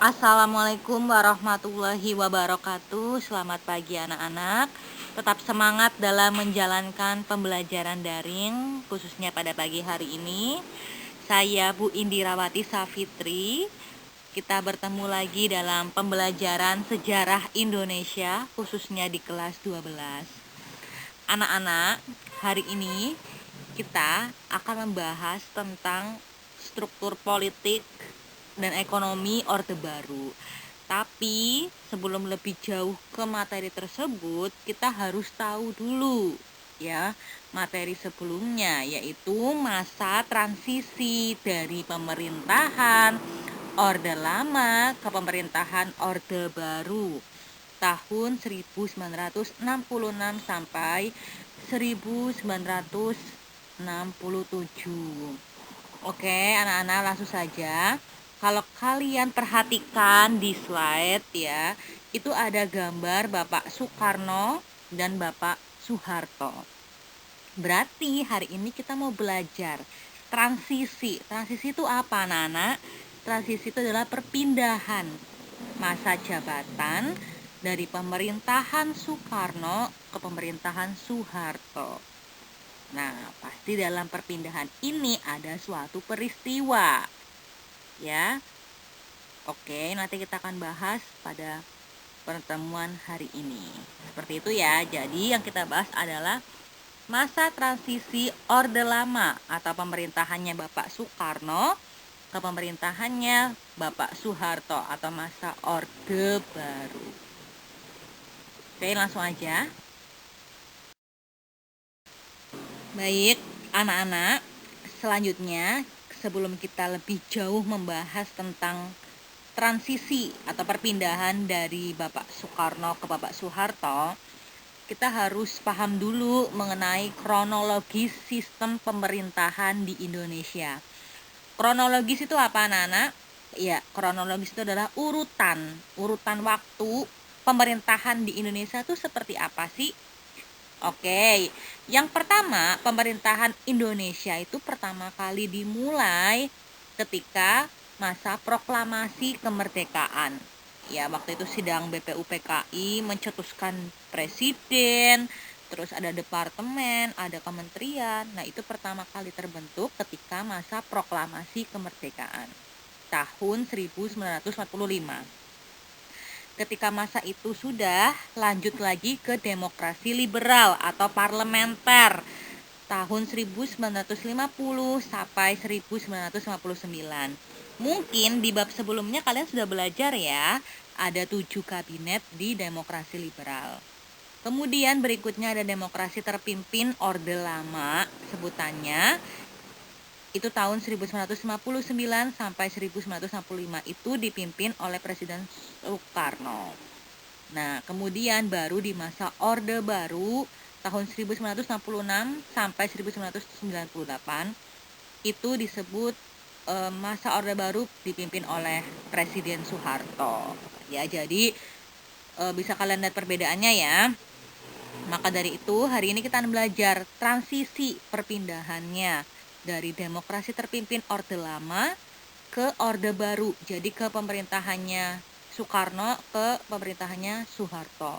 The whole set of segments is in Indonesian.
Assalamualaikum warahmatullahi wabarakatuh. Selamat pagi anak-anak. Tetap semangat dalam menjalankan pembelajaran daring, khususnya pada pagi hari ini. Saya Bu Indirawati Safitri. Kita bertemu lagi dalam pembelajaran sejarah Indonesia, khususnya di kelas 12. Anak-anak, hari ini kita akan membahas tentang struktur politik dan ekonomi Orde Baru. Tapi sebelum lebih jauh ke materi tersebut, kita harus tahu dulu ya materi sebelumnya, yaitu masa transisi dari pemerintahan Orde Lama ke pemerintahan Orde Baru tahun 1966 sampai 1967. Oke, anak-anak, langsung saja. Kalau kalian perhatikan di slide ya, itu ada gambar Bapak Soekarno dan Bapak Soeharto. Berarti hari ini kita mau belajar transisi. Transisi itu apa, anak-anak? Transisi itu adalah perpindahan masa jabatan dari pemerintahan Soekarno ke pemerintahan Soeharto. Nah, pasti dalam perpindahan ini ada suatu peristiwa. Ya. Oke, nanti kita akan bahas pada pertemuan hari ini. Seperti itu ya. Jadi yang kita bahas adalah masa transisi Orde Lama atau pemerintahannya Bapak Soekarno ke pemerintahannya Bapak Soeharto atau masa Orde Baru. Oke, langsung aja. Baik, anak-anak, selanjutnya sebelum kita lebih jauh membahas tentang transisi atau perpindahan dari Bapak Soekarno ke Bapak Soeharto, kita harus paham dulu mengenai kronologis sistem pemerintahan di Indonesia. Kronologis itu apa, anak-anak? Ya, kronologis itu adalah urutan waktu pemerintahan di Indonesia itu seperti apa sih? Oke, yang pertama, pemerintahan Indonesia itu pertama kali dimulai ketika masa proklamasi kemerdekaan. Ya, waktu itu sidang BPUPKI mencetuskan presiden, terus ada departemen, ada kementerian. Nah, itu pertama kali terbentuk ketika masa proklamasi kemerdekaan tahun 1945. Ketika masa itu sudah, lanjut lagi ke demokrasi liberal atau parlementer tahun 1950 sampai 1959. Mungkin di bab sebelumnya kalian sudah belajar ya, ada 7 kabinet di demokrasi liberal. Kemudian berikutnya ada demokrasi terpimpin Orde Lama, sebutannya itu tahun 1959 sampai 1965, itu dipimpin oleh Presiden Soekarno. Nah, kemudian baru di masa Orde Baru tahun 1966 sampai 1998 itu disebut masa Orde Baru dipimpin oleh Presiden Soeharto. Ya, jadi bisa kalian lihat perbedaannya ya. Maka dari itu hari ini kita akan belajar transisi perpindahannya dari demokrasi terpimpin Orde Lama ke Orde Baru. Jadi ke pemerintahannya Soekarno ke pemerintahannya Soeharto.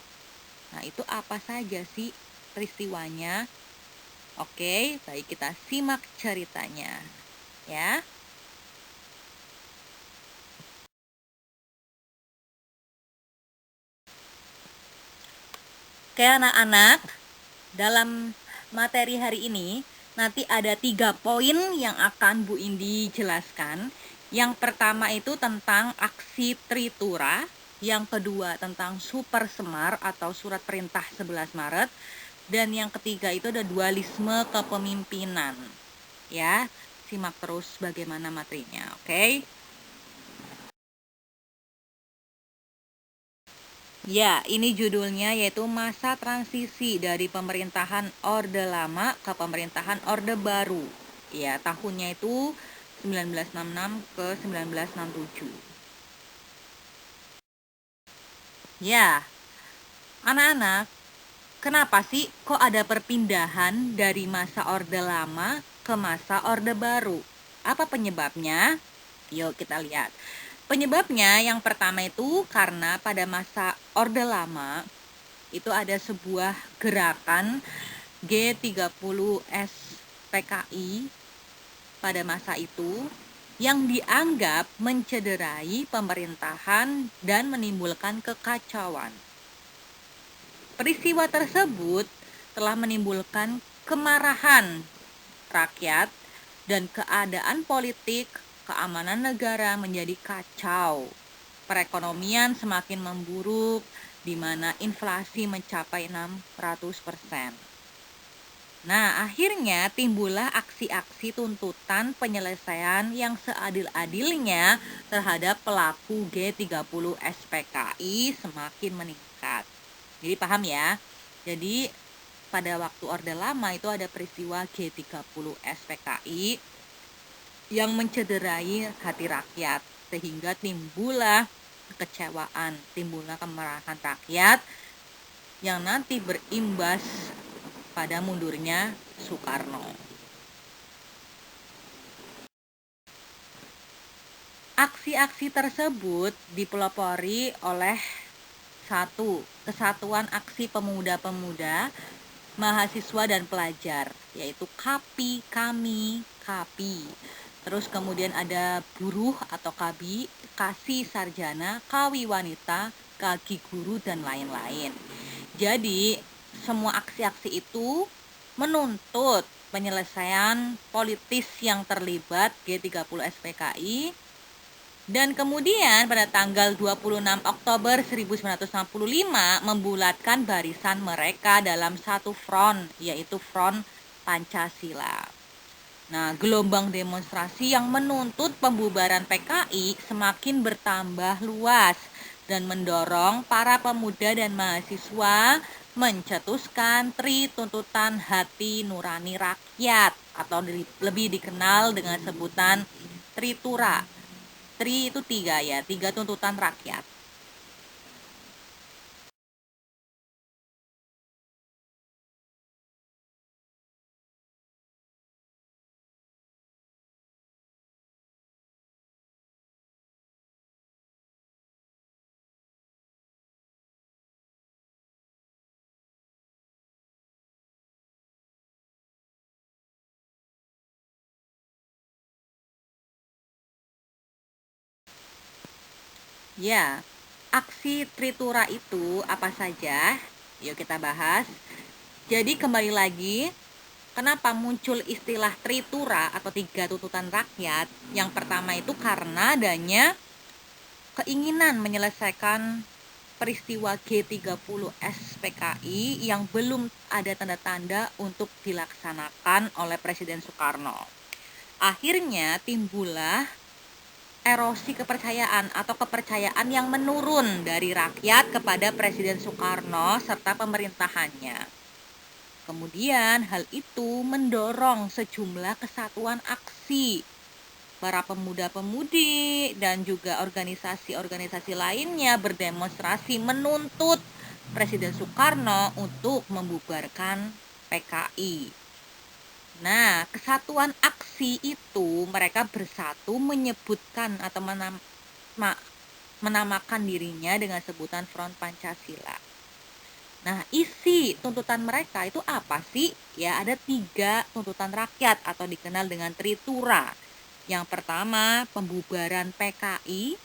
Nah, itu apa saja sih peristiwanya? Oke, baik, kita simak ceritanya ya. Oke anak-anak, dalam materi hari ini nanti ada 3 poin yang akan Bu Indi jelaskan. Yang pertama itu tentang aksi Tritura, yang kedua tentang Super Semar atau surat perintah 11 Maret, dan yang ketiga itu ada dualisme kepemimpinan. Ya, simak terus bagaimana materinya, oke? Ya, ini judulnya yaitu masa transisi dari pemerintahan Orde Lama ke pemerintahan Orde Baru. Ya, tahunnya itu 1966 ke 1967. Ya, anak-anak, kenapa sih kok ada perpindahan dari masa Orde Lama ke masa Orde Baru? Apa penyebabnya? Yuk kita lihat. Penyebabnya yang pertama itu karena pada masa Orde Lama itu ada sebuah gerakan G30S PKI pada masa itu yang dianggap mencederai pemerintahan dan menimbulkan kekacauan. Peristiwa tersebut telah menimbulkan kemarahan rakyat dan keadaan politik keamanan negara menjadi kacau. Perekonomian semakin memburuk di mana inflasi mencapai 600%. Nah, akhirnya timbullah aksi-aksi tuntutan penyelesaian yang seadil-adilnya terhadap pelaku G30 SPKI semakin meningkat. Jadi paham ya? Jadi pada waktu Orde Lama itu ada peristiwa G30 SPKI yang mencederai hati rakyat sehingga timbullah kekecewaan, timbullah kemarahan rakyat yang nanti berimbas pada mundurnya Soekarno. Aksi-aksi tersebut dipelopori oleh Kesatuan Aksi Pemuda-Pemuda, Mahasiswa dan Pelajar, yaitu KAPI. Terus kemudian ada buruh atau KABI, Kasih Sarjana, Kawi Wanita, Kaki Guru, dan lain-lain. Jadi semua aksi-aksi itu menuntut penyelesaian politis yang terlibat G30 SPKI. Dan kemudian pada tanggal 26 Oktober 1965 membulatkan barisan mereka dalam satu front, yaitu Front Pancasila. Nah, gelombang demonstrasi yang menuntut pembubaran PKI semakin bertambah luas dan mendorong para pemuda dan mahasiswa mencetuskan Tri Tuntutan Hati Nurani Rakyat atau lebih dikenal dengan sebutan Tritura. Tri itu 3 ya, 3 tuntutan rakyat. Ya, aksi Tritura itu apa saja? Yuk kita bahas. Jadi kembali lagi, kenapa muncul istilah Tritura atau 3 tuntutan rakyat? Yang pertama itu karena adanya keinginan menyelesaikan peristiwa G30 SPKI yang belum ada tanda-tanda untuk dilaksanakan oleh Presiden Soekarno. Akhirnya timbullah erosi kepercayaan atau kepercayaan yang menurun dari rakyat kepada Presiden Soekarno serta pemerintahannya. Kemudian hal itu mendorong sejumlah kesatuan aksi para pemuda-pemudi dan juga organisasi-organisasi lainnya berdemonstrasi menuntut Presiden Soekarno untuk membubarkan PKI. Nah, kesatuan aksi itu mereka bersatu menyebutkan atau menamakan dirinya dengan sebutan Front Pancasila. Nah, isi tuntutan mereka itu apa sih? Ya, ada 3 tuntutan rakyat atau dikenal dengan Tritura. Yang pertama, pembubaran PKI.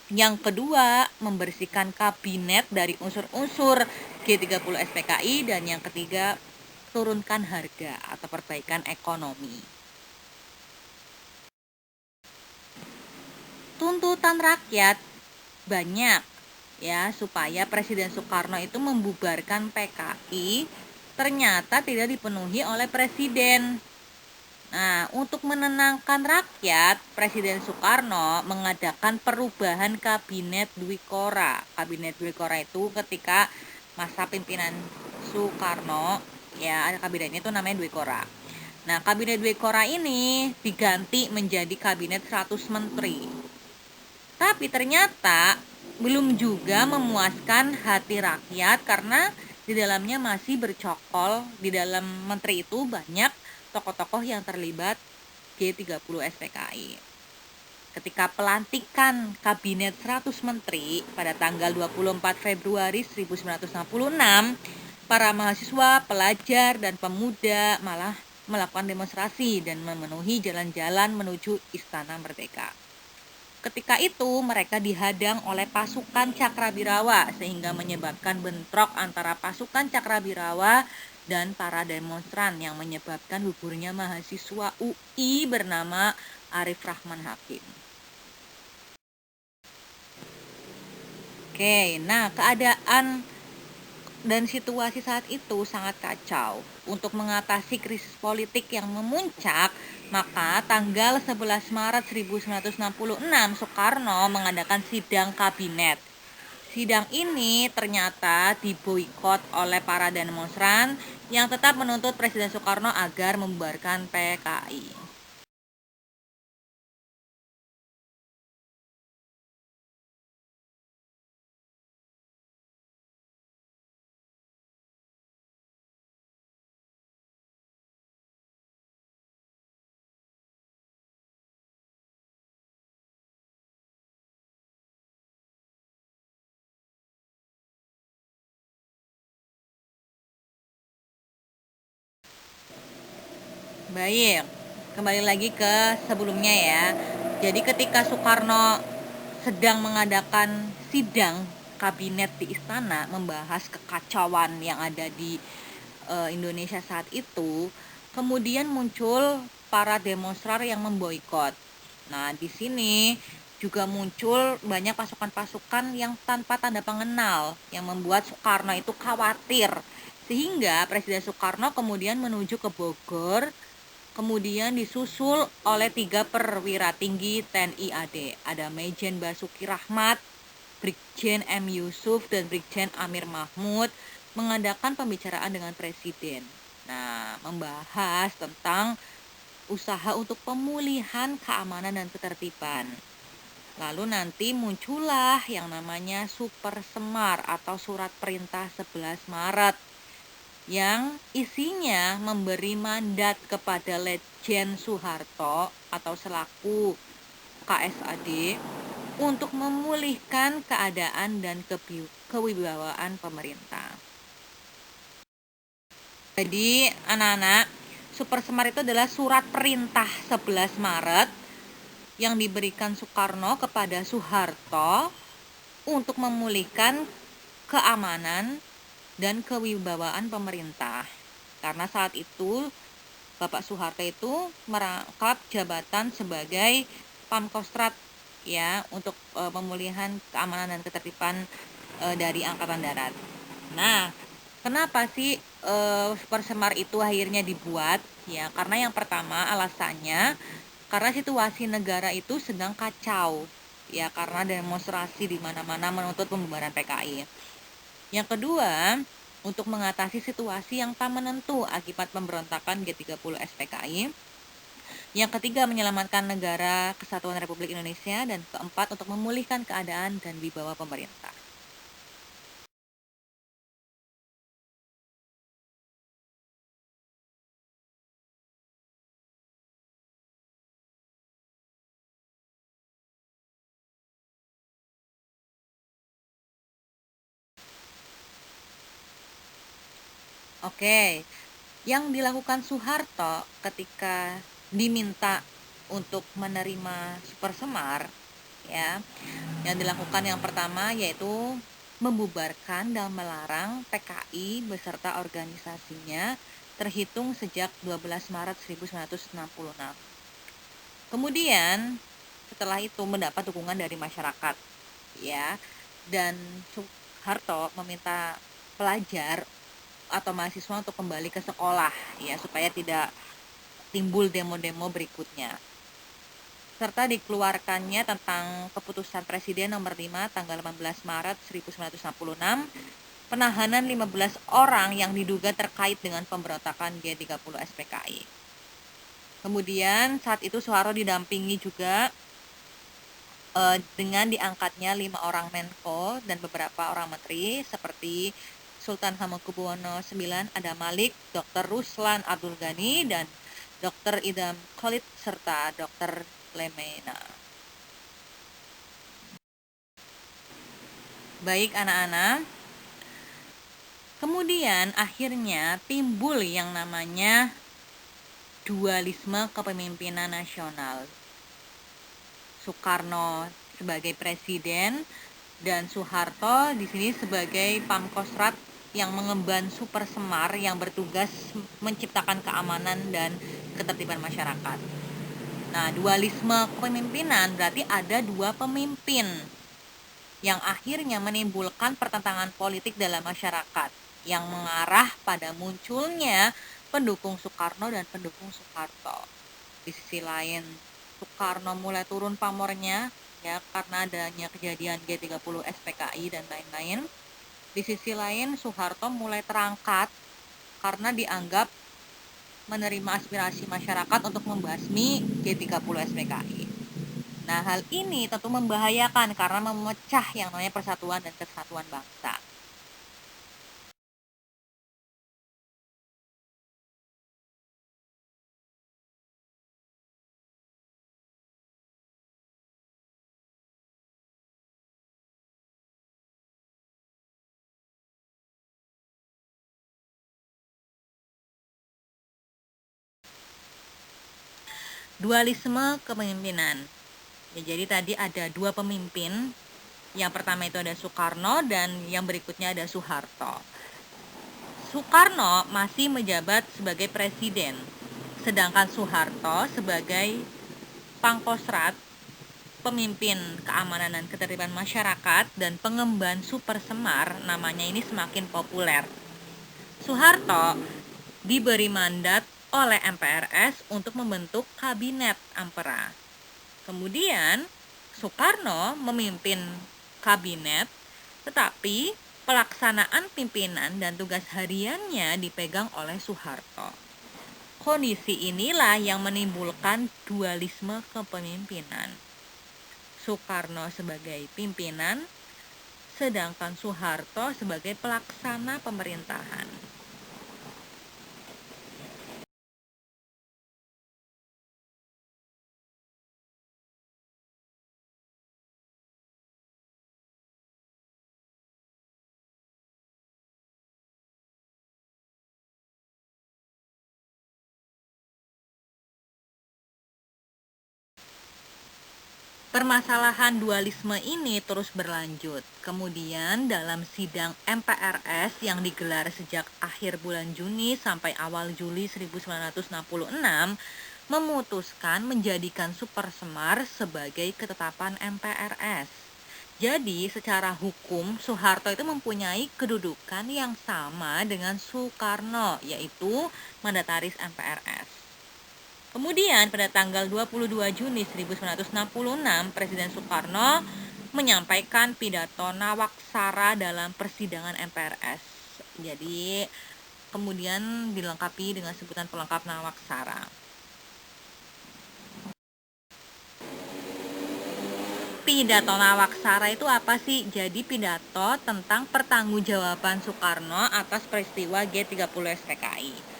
Yang kedua, membersihkan kabinet dari unsur-unsur G30 SPKI. Dan yang ketiga, turunkan harga atau perbaikan ekonomi. Tuntutan rakyat banyak ya supaya Presiden Soekarno itu membubarkan PKI ternyata tidak dipenuhi oleh Presiden. Nah, untuk menenangkan rakyat, Presiden Soekarno mengadakan perubahan Kabinet Dwikora. Kabinet Dwikora itu ketika masa pimpinan Soekarno, ya kabinetnya itu namanya Dwikora. Nah, kabinet Dwikora ini diganti menjadi kabinet 100 menteri. Tapi ternyata belum juga memuaskan hati rakyat karena di dalamnya masih bercokol. Di dalam menteri itu banyak tokoh-tokoh yang terlibat G30 SPKI. ketika pelantikan Kabinet 100 Menteri pada tanggal 24 Februari 1966, para mahasiswa, pelajar, dan pemuda malah melakukan demonstrasi dan memenuhi jalan-jalan menuju Istana Merdeka. Ketika itu mereka dihadang oleh pasukan Cakrabirawa sehingga menyebabkan bentrok antara pasukan Cakrabirawa dan para demonstran yang menyebabkan gugurnya mahasiswa UI bernama Arif Rahman Hakim. Oke, nah keadaan dan situasi saat itu sangat kacau. Untuk mengatasi krisis politik yang memuncak, maka tanggal 11 Maret 1966 Soekarno mengadakan sidang kabinet. Sidang ini ternyata diboikot oleh para demonstran yang tetap menuntut Presiden Soekarno agar membubarkan PKI. Baik, kembali lagi ke sebelumnya ya. Jadi ketika Soekarno sedang mengadakan sidang kabinet di istana membahas kekacauan yang ada di Indonesia saat itu, kemudian muncul para demonstran yang memboikot. Nah, di sini juga muncul banyak pasukan-pasukan yang tanpa tanda pengenal yang membuat Soekarno itu khawatir. Sehingga Presiden Soekarno kemudian menuju ke Bogor, kemudian disusul oleh 3 perwira tinggi TNI AD. Ada Majen Basuki Rahmat, Brigjen M. Yusuf, dan Brigjen Amir Mahmud mengadakan pembicaraan dengan Presiden. Nah, membahas tentang usaha untuk pemulihan keamanan dan ketertiban. Lalu nanti muncullah yang namanya Super Semar atau Surat Perintah 11 Maret yang isinya memberi mandat kepada Letjen Soeharto atau selaku KSAD untuk memulihkan keadaan dan kewibawaan pemerintah. Jadi anak-anak, Super Semar itu adalah surat perintah 11 Maret yang diberikan Soekarno kepada Soeharto untuk memulihkan keamanan dan kewibawaan pemerintah. Karena saat itu Bapak Soeharto itu merangkap jabatan sebagai Pamkostrat ya untuk pemulihan keamanan dan ketertiban dari Angkatan Darat. Nah, kenapa sih Super Semar itu akhirnya dibuat? Ya, karena yang pertama alasannya karena situasi negara itu sedang kacau. Ya, karena demonstrasi di mana-mana menuntut pembubaran PKI. Yang kedua, untuk mengatasi situasi yang tak menentu akibat pemberontakan G30 SPKI. Yang ketiga, menyelamatkan negara Kesatuan Republik Indonesia. Dan keempat, untuk memulihkan keadaan dan wibawa pemerintah. Oke, yang dilakukan Soeharto ketika diminta untuk menerima Super Semar ya, yang dilakukan yang pertama yaitu membubarkan dan melarang PKI beserta organisasinya terhitung sejak 12 Maret 1966. Kemudian setelah itu mendapat dukungan dari masyarakat ya, dan Soeharto meminta pelajar atau mahasiswa untuk kembali ke sekolah ya supaya tidak timbul demo-demo berikutnya. Serta dikeluarkannya tentang keputusan Presiden nomor 5 tanggal 18 Maret 1966 penahanan 15 orang yang diduga terkait dengan pemberontakan G30 SPKI. Kemudian saat itu Soeharto didampingi juga dengan diangkatnya 5 orang Menko dan beberapa orang menteri seperti Sultan Hamengkubuwono IX, Adam Malik, Dr. Ruslan Abdul Ghani, dan Dr. Idam Khalid serta Dr. Lemena. Baik anak-anak, kemudian akhirnya timbul yang namanya dualisme kepemimpinan nasional. Soekarno sebagai presiden dan Soeharto di sini sebagai Pamkostrat yang mengemban Super Semar yang bertugas menciptakan keamanan dan ketertiban masyarakat. Nah, dualisme kepemimpinan berarti ada dua pemimpin yang akhirnya menimbulkan pertentangan politik dalam masyarakat yang mengarah pada munculnya pendukung Soekarno dan pendukung Soeharto. Di sisi lain, Soekarno mulai turun pamornya ya karena adanya kejadian G30 SPKI dan lain-lain. Di sisi lain, Soeharto mulai terangkat karena dianggap menerima aspirasi masyarakat untuk membasmi G30 SPKI. Nah, hal ini tentu membahayakan karena memecah yang namanya persatuan dan kesatuan bangsa. Dualisme kepemimpinan. Ya, jadi tadi ada dua pemimpin. Yang pertama itu ada Soekarno dan yang berikutnya ada Soeharto. Soekarno masih menjabat sebagai presiden, sedangkan Soeharto sebagai Pangkostrat, pemimpin keamanan dan ketertiban masyarakat dan pengemban Super Semar, namanya ini semakin populer. Soeharto diberi mandat oleh MPRS untuk membentuk kabinet ampera. Kemudian Soekarno memimpin kabinet, tetapi pelaksanaan pimpinan dan tugas hariannya dipegang oleh Soeharto. Kondisi inilah yang menimbulkan dualisme kepemimpinan. Soekarno sebagai pimpinan, sedangkan Soeharto sebagai pelaksana pemerintahan. Permasalahan dualisme ini terus berlanjut. Kemudian dalam sidang MPRS yang digelar sejak akhir bulan Juni sampai awal Juli 1966 memutuskan menjadikan Super Semar sebagai ketetapan MPRS. Jadi secara hukum Soeharto itu mempunyai kedudukan yang sama dengan Soekarno, yaitu mandataris MPRS. Kemudian pada tanggal 22 Juni 1966, Presiden Soekarno menyampaikan pidato Nawaksara dalam persidangan MPRS. Jadi kemudian dilengkapi dengan sebutan pelengkap Nawaksara. Pidato Nawaksara itu apa sih? Jadi pidato tentang pertanggungjawaban Soekarno atas peristiwa G30 SPKI.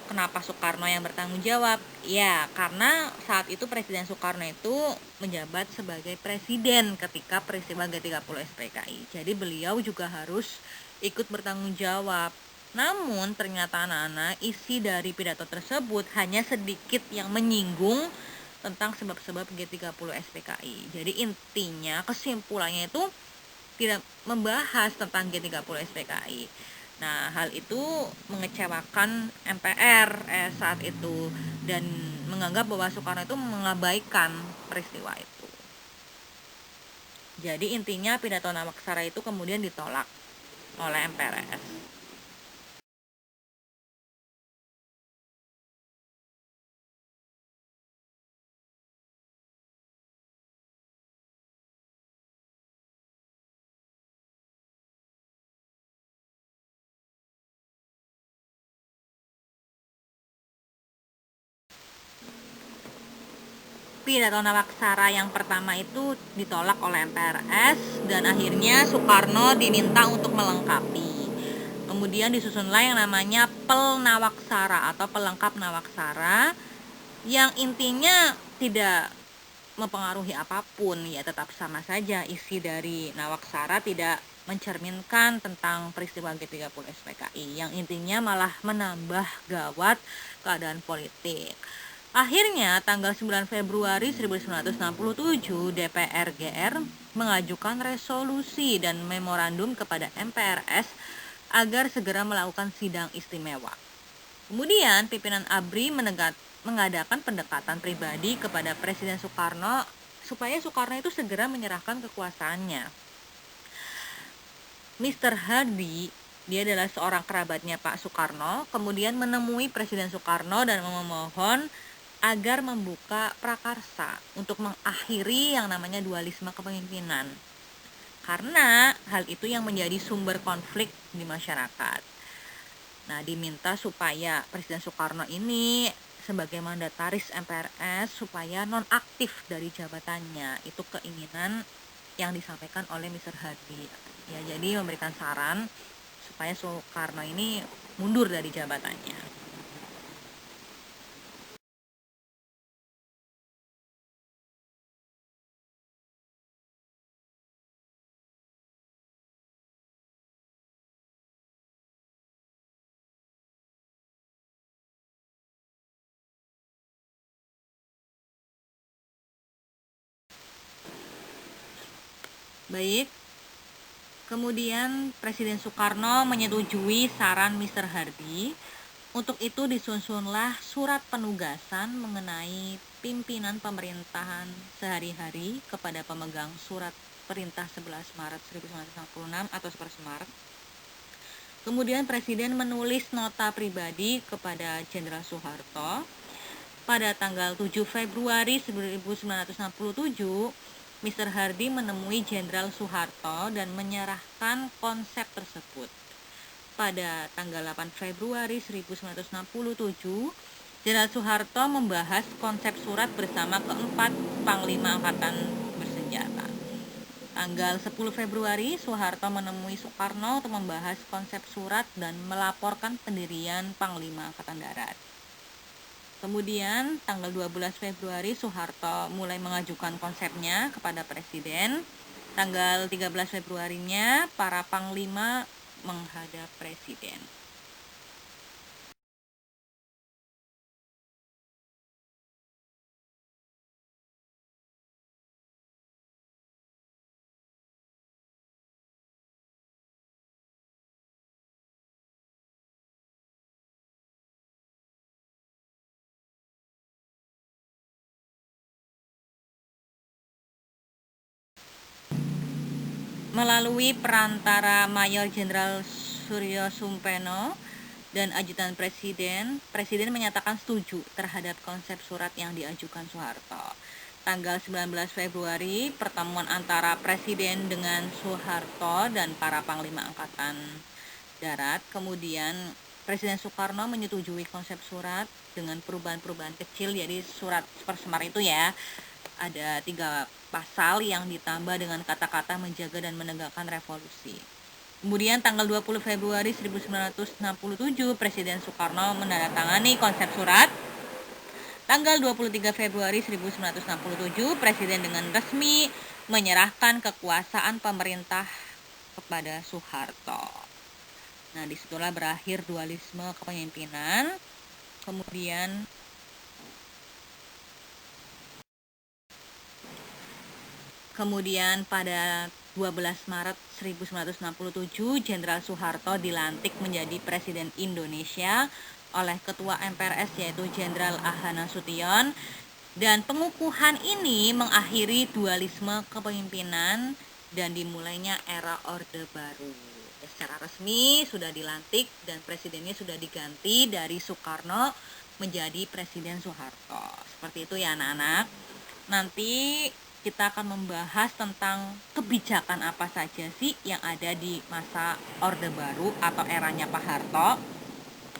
Kenapa Soekarno yang bertanggung jawab? Ya, karena saat itu Presiden Soekarno itu menjabat sebagai presiden ketika peristiwa G30 SPKI. Jadi beliau juga harus ikut bertanggung jawab. Namun ternyata anak-anak, isi dari pidato tersebut hanya sedikit yang menyinggung tentang sebab-sebab G30 SPKI. Jadi intinya, kesimpulannya itu tidak membahas tentang G30 SPKI. Nah, hal itu mengecewakan MPR saat itu dan menganggap bahwa Soekarno itu mengabaikan peristiwa itu. Jadi intinya pidato Nawaksara itu kemudian ditolak oleh MPRS. Pidato Nawaksara yang pertama itu ditolak oleh MPRS dan akhirnya Soekarno diminta untuk melengkapi. Kemudian disusunlah yang namanya Pelnawaksara atau pelengkap Nawaksara yang intinya tidak mempengaruhi apapun, ya tetap sama saja isi dari Nawaksara tidak mencerminkan tentang peristiwa G30 SPKI, yang intinya malah menambah gawat keadaan politik. Akhirnya tanggal 9 Februari 1967 DPR GR mengajukan resolusi dan memorandum kepada MPRS agar segera melakukan sidang istimewa. Kemudian pimpinan ABRI mengadakan pendekatan pribadi kepada Presiden Soekarno supaya Soekarno itu segera menyerahkan kekuasaannya. Mr. Hardy, dia adalah seorang kerabatnya Pak Soekarno, kemudian menemui Presiden Soekarno dan memohon agar membuka prakarsa untuk mengakhiri yang namanya dualisme kepemimpinan. Karena hal itu yang menjadi sumber konflik di masyarakat. Nah, diminta supaya Presiden Soekarno ini sebagai mandataris MPRS supaya nonaktif dari jabatannya. Itu keinginan yang disampaikan oleh Mr. Hadi. Ya, jadi memberikan saran supaya Soekarno ini mundur dari jabatannya. Baik, kemudian Presiden Soekarno menyetujui saran Mr. Hardy. Untuk itu disusunlah surat penugasan mengenai pimpinan pemerintahan sehari-hari kepada pemegang surat perintah 11 Maret 1966 atau 11 Maret. Kemudian Presiden menulis nota pribadi kepada Jenderal Soeharto. Pada tanggal 7 Februari 1967, Mr. Hardy menemui Jenderal Soeharto dan menyerahkan konsep tersebut. Pada tanggal 8 Februari 1967, Jenderal Soeharto membahas konsep surat bersama keempat Panglima Angkatan Bersenjata. Tanggal 10 Februari, Soeharto menemui Soekarno untuk membahas konsep surat dan melaporkan pendirian Panglima Angkatan Darat. Kemudian tanggal 12 Februari Soeharto mulai mengajukan konsepnya kepada Presiden. Tanggal 13 Februarinya para panglima menghadap Presiden. Melalui perantara Mayor Jenderal Suryo Sumpeno dan ajudan Presiden, Presiden menyatakan setuju terhadap konsep surat yang diajukan Soeharto. Tanggal 19 Februari, pertemuan antara Presiden dengan Soeharto dan para Panglima Angkatan Darat. Kemudian Presiden Soekarno menyetujui konsep surat dengan perubahan-perubahan kecil, jadi surat Sepersemar itu ya, ada 3 pasal yang ditambah dengan kata-kata menjaga dan menegakkan revolusi. Kemudian tanggal 20 Februari 1967 Presiden Soekarno menandatangani konsep surat. Tanggal 23 Februari 1967 Presiden dengan resmi menyerahkan kekuasaan pemerintah kepada Soeharto. Nah, disitulah berakhir dualisme kepemimpinan. Kemudian pada 12 Maret 1967 Jenderal Soeharto dilantik menjadi Presiden Indonesia oleh Ketua MPRS yaitu Jenderal Ahana Nasution, dan pengukuhan ini mengakhiri dualisme kepemimpinan dan dimulainya era Orde Baru. Secara resmi sudah dilantik dan presidennya sudah diganti dari Soekarno menjadi Presiden Soeharto. Seperti itu ya anak-anak. Nanti kita akan membahas tentang kebijakan apa saja sih yang ada di masa Orde Baru atau eranya Pak Harto.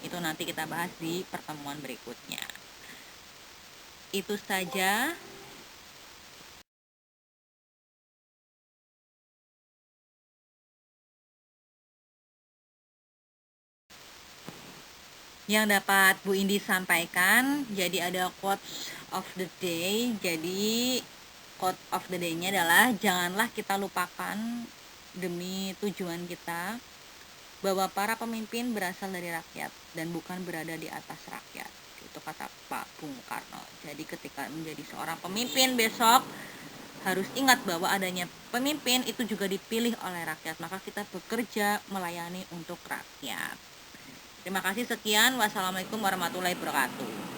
Itu nanti kita bahas di pertemuan berikutnya. Itu saja. Yang dapat Bu Indi sampaikan, jadi ada quotes of the day. Jadi quote of the day-nya adalah janganlah kita lupakan demi tujuan kita bahwa para pemimpin berasal dari rakyat dan bukan berada di atas rakyat. Itu kata Pak Bung Karno. Jadi ketika menjadi seorang pemimpin besok harus ingat bahwa adanya pemimpin itu juga dipilih oleh rakyat. Maka kita bekerja melayani untuk rakyat. Terima kasih, sekian. Wassalamualaikum warahmatullahi wabarakatuh.